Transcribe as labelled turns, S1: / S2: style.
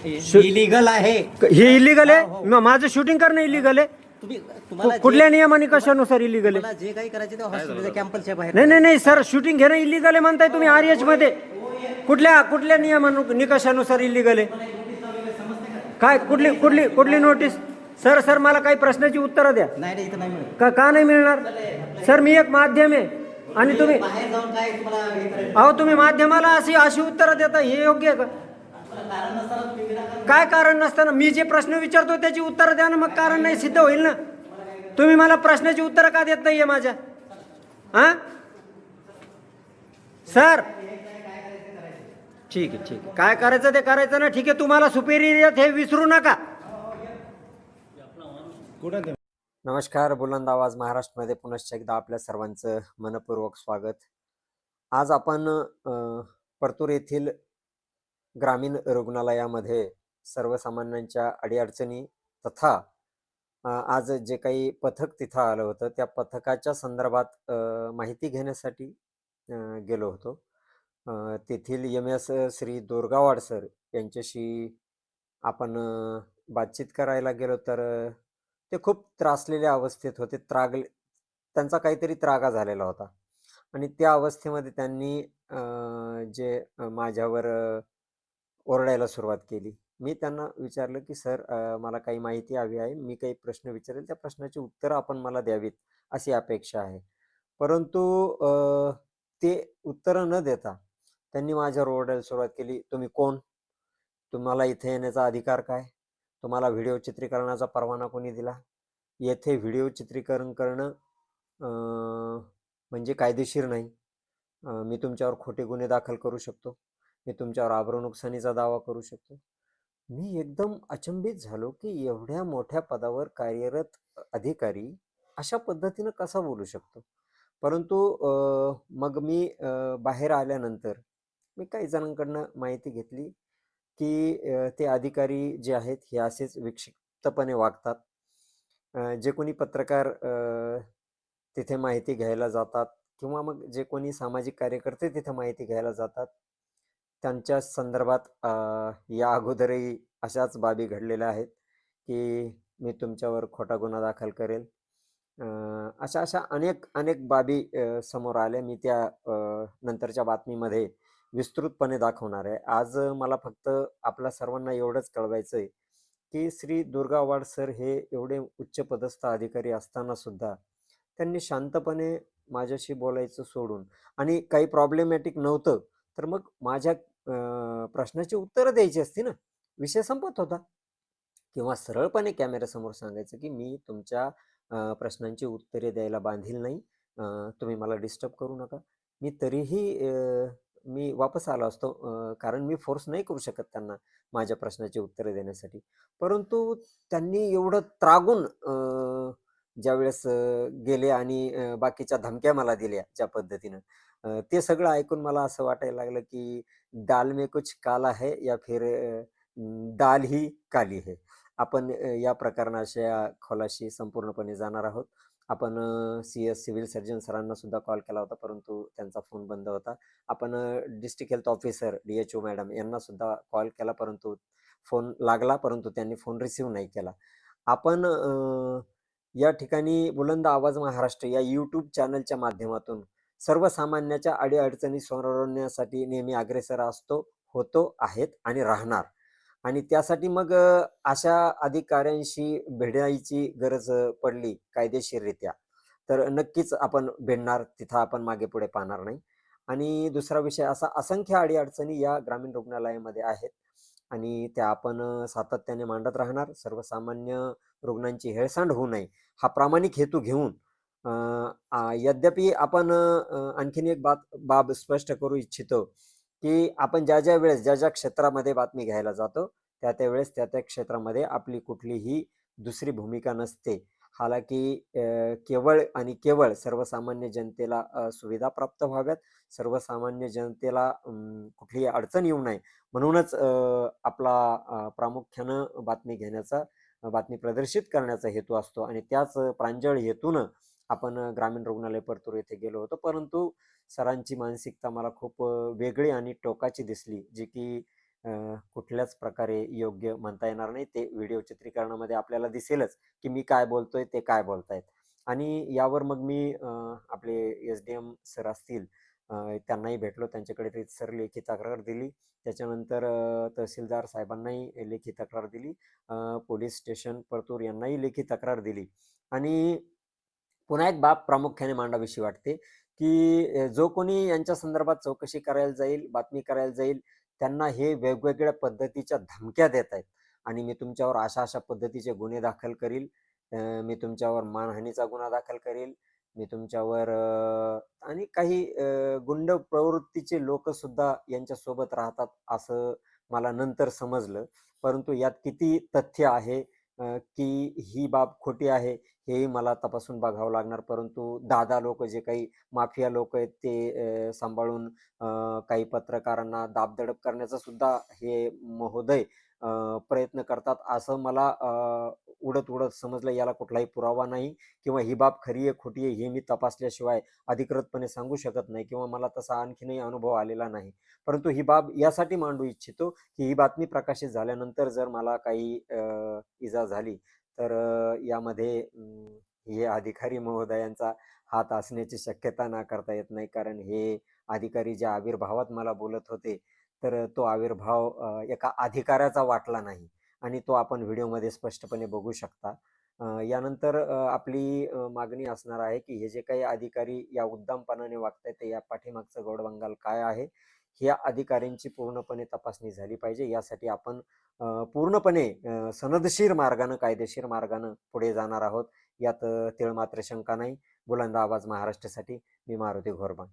S1: Illegal आहे.
S2: हे illegal
S1: हो,
S2: आहे?
S1: हो.
S2: माझं शूटिंग करणं इलिगल आहे?
S1: तुम्हाला
S2: कुठल्या नियमाने कशानुसार इलिगल आहे?
S1: तुम्हाला जे काही करायचे ते हॉस्पिटलच्या कॅम्पसच्या बाहेर
S2: नाही नाही नाही सर, शूटिंग घेणं इलिगल आहे म्हणताय तुम्ही आर मध्ये. कुठल्या निकषानुसार इलिगल आहे? काय कुठली कुठली कुठली नोटीस? सर मला काही प्रश्नाची उत्तरं द्या.
S1: नाही इथं नाही मिळत.
S2: का नाही मिळणार सर? मी एक माध्यम आहे आणि तुम्ही
S1: बाहेर जाऊन काय तुम्हाला हे करायचं?
S2: अहो तुम्ही माध्यमाला अशी उत्तरं देता, हे योग्य आहे का?
S1: कारण नसताना तुम्ही विनाकारण
S2: काय कारण नसताना मी जे प्रश्न विचारतो त्याची उत्तरं द्या ना, मग कारण नाही सिद्ध होईल ना. तुम्ही मला प्रश्नाची उत्तरं का देत नाहीये माझ्या? हा सर ठीक आहे काय करायचं ते करायचं ना. ठीक आहे, तुम्हाला सुपेरियर हे विसरू नका. नमस्कार, बुलंद आवाज महाराष्ट्रामध्ये पुनश्च एकदा आपल्या सर्वांचं मनपूर्वक स्वागत. आज आपण परतूर येथील ग्रामीण रुग्णालयामध्ये सर्वसामान्यांच्या अडीअडचणी तथा आज जे काही पथक तिथं आलं होतं त्या पथकाच्या संदर्भात माहिती घेण्यासाठी गेलो होतो. तेथील MS श्री दोरगावाड सर यांच्याशी आपण बातचीत करायला गेलो तर ते खूप त्रासलेल्या अवस्थेत होते. त्यांचा काहीतरी त्रागा झालेला होता आणि त्या अवस्थेमध्ये त्यांनी माझ्यावर ओरडायला सुरुवात केली. मी त्यांना विचारलं की सर मला काही माहिती हवी आहे, मी काही प्रश्न विचारेल, त्या प्रश्नाची उत्तरं आपण मला द्यावीत अशी अपेक्षा आहे. परंतु ते उत्तरं न देता त्यांनी माझ्यावर ओरडायला सुरुवात केली. तुम्ही कोण? तुम्हाला इथे येण्याचा अधिकार काय? तुम्हाला व्हिडिओ चित्रीकरणाचा परवाना कोणी दिला? येथे व्हिडिओ चित्रीकरण करणं म्हणजे कायदेशीर नाही. मी तुमच्यावर खोटे गुन्हे दाखल करू शकतो. मी तुमच्यावर आबरू नुकसानीचा दावा करू शकतो. मी एकदम अचंबित झालो की एवढ्या मोठ्या पदावर कार्यरत अधिकारी अशा पद्धतीनं कसा बोलू शकतो. परंतु मग मी बाहेर आल्यानंतर मी काही जणांकडनं माहिती घेतली की ते अधिकारी जे आहेत हे असेच विक्षिप्तपणे वागतात. जे कोणी पत्रकार तिथे माहिती घ्यायला जातात किंवा मग जे कोणी सामाजिक कार्यकर्ते तिथे माहिती घ्यायला जातात त्यांच्या संदर्भात या अगोदरही अशाच बाबी घडलेल्या आहेत की मी तुमच्यावर खोटा गुन्हा दाखल करेल. अशा अनेक बाबी समोर आल्या. मी त्या नंतरच्या बातमीमध्ये विस्तृतपणे दाखवणार आहे. आज मला फक्त आपल्या सर्वांना एवढंच कळवायचं आहे की श्री दुर्गावाड सर हे एवढे उच्चपदस्थ अधिकारी असताना सुद्धा त्यांनी शांतपणे माझ्याशी बोलायचं सोडून, आणि काही प्रॉब्लेमॅटिक नव्हतं तर मग माझ्या प्रश्नाची उत्तरं द्यायची असती ना, विषय संपत होता. किंवा सरळपणे कॅमेऱ्यासमोर सांगायचं की मी तुमच्या प्रश्नांची उत्तरे द्यायला बांधील नाही, तुम्ही मला डिस्टर्ब करू नका. मी तरीही मी वापस आलो असतो, कारण मी फोर्स नाही करू शकत त्यांना माझ्या प्रश्नाची उत्तरे देण्यासाठी. परंतु त्यांनी एवढं त्रागून ज्यावेळेस गेले आणि बाकीच्या धमक्या मला दिल्या ज्या पद्धतीनं, ते सगळं ऐकून मला असं वाटायला लागलं की दाल में कुछ काला है या फिर दाल ही काली है. आपण या प्रकरणाच्या खोलाशी संपूर्णपणे जाणार आहोत. आपण CS सिव्हिल सर्जन सरांना सुद्धा कॉल केला होता परंतु त्यांचा फोन बंद होता. आपण district health officer DHO madam यांना सुद्धा कॉल केला परंतु फोन लागला, परंतु त्यांनी फोन रिसीव्ह नाही केला. आपण या ठिकाणी बुलंद आवाज महाराष्ट्र या YouTube चॅनलच्या माध्यमातून सर्वसामान्याच्या अडीअडचणी सोडवण्यासाठी नेहमी अग्रेसर होतो आहेत आणि राहणार. आणि त्यासाठी मग अशा अधिकाऱ्यांशी भिडायची गरज पडली कायदेशीररित्या तर नक्कीच आपण भिडणार, तिथं आपण मागे पुढे पाहणार नाही. आणि दुसरा विषय असा, असंख्य अडीअडचणी या ग्रामीण रुग्णालयामध्ये आहेत आणि त्या आपण सातत्याने मांडत राहणार. सर्वसामान्य रुग्णांची हेळसांड होऊ नये हा प्रामाणिक हेतू घेऊन यद्यपि आपण आणखीन एक बाब स्पष्ट करू इच्छितो की आपण ज्या वेळेस ज्या क्षेत्रामध्ये बातमी घ्यायला जातो त्या वेळेस त्या क्षेत्रामध्ये आपली कुठलीही दुसरी भूमिका नसते. हालाकी केवळ आणि केवळ सर्वसामान्य जनतेला सुविधा प्राप्त व्हाव्यात, सर्वसामान्य जनतेला कुठलीही अडचण येऊ नये म्हणूनच आपला प्रामुख्यानं बातमी घेण्याचा, बातमी प्रदर्शित करण्याचा हेतू असतो. आणि त्याच प्रांजळ हेतूनं आपण ग्रामीण रुग्णालय परतूर येथे गेलो होतो. परंतु सरांची मानसिकता मला खूप वेगळी आणि टोकाची दिसली, जी की कुठल्याच प्रकारे योग्य म्हणता येणार नाही. ते व्हिडिओ चित्रीकरणामध्ये आपल्याला दिसेलच की मी काय बोलतोय, ते काय बोलतायत. आणि यावर मग मी आपले एस-डी-एम सर असतील, त्यांनाही भेटलो. त्यांच्याकडे रीतसर लेखी तक्रार दिली. त्याच्यानंतर तहसीलदार साहेबांनाही लेखी तक्रार दिली. पोलीस स्टेशन परतूर यांनाही लेखी तक्रार दिली. आणि पुन्हा एक बाब प्रामुख्याने मांडावीशी वाटते, की जो कोणी यांच्या संदर्भात चौकशी करायला जाईल, बातमी करायला जाईल, त्यांना हे वेगवेगळ्या पद्धतीच्या धमक्या देत आहेत. आणि मी तुमच्यावर अशा-अशा पद्धतीचे गुन्हे दाखल करील, मी तुमच्यावर मानहानीचा गुन्हा दाखल करील, मी तुमच्यावर आणि काही गुंड प्रवृत्तीचे लोकसुद्धा यांच्यासोबत राहतात, असं मला नंतर समजलं. परंतु यात किती तथ्य आहे, की ही बाब खोटी आहे, हेही मला तपासून बघावं लागणार. परंतु दादा लोकं जे काही माफिया लोकं आहेत, ते सांभाळून काही पत्रकारांना दाबदडप करण्याचा सुद्धा हे महोदय प्रयत्न करतात, असं मला उडत-उडत समजलं. याला कुठलाही पुरावा नाही किंवा ही बाब खरी आहे, खोटी आहे, हे मी तपासल्याशिवाय अधिकृतपणे सांगू शकत नाही किंवा मला तसा आणखीनही अनुभव आलेला नाही. परंतु ही बाब यासाठी मांडू इच्छितो, की ही बातमी प्रकाशित झाल्यानंतर जर मला काही इजा झाली, तर यामध्ये हे अधिकारी महोदयांचा हात असण्याची शक्यता नाकारता येत नाही. कारण हे अधिकारी ज्या आविर्भावात मला बोलत होते, तर तो आविर्भाव एका अधिकाऱ्याचा वाटला नाही आणि तो आपण व्हिडिओमध्ये स्पष्टपणे बघू शकता. यानंतर आपली मागणी असणार आहे, की हे जे काही अधिकारी या उद्दामपणाने वागतायत, तर या पाठीमागचं गौडबंगाल काय आहे? ह्या अधिकाऱ्यांची पूर्णपणे तपासणी झाली पाहिजे. यासाठी आपण पूर्णपणे सनदशीर मार्गानं, कायदेशीर मार्गानं पुढे जाणार आहोत. यात तीळ मात्र शंका नाही. बुलंद आवाज महाराष्ट्रासाठी. मी मारुती घोरबाण.